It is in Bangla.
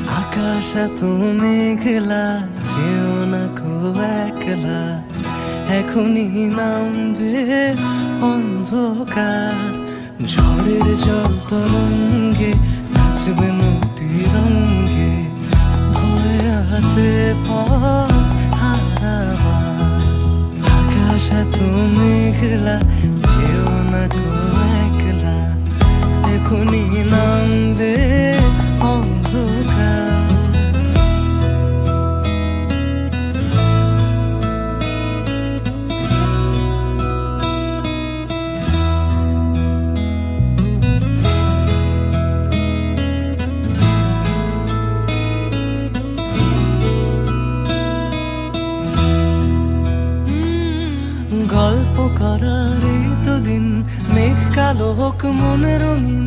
আকাশ এত মেঘলা, যেও না কো একলা, এখনই নামবে অন্ধকার। ঝড়ের জল তরঙ্গে নাচবে নদী রঙ্গে, ভয় আছে পথ হারাবার। আকাশ এত মেঘলা, যেও না কো একলা, এখনই নামবে অন্ধকার। গল্প করার এই তো দিন, মেঘ কালো হোক মনে রঙিন,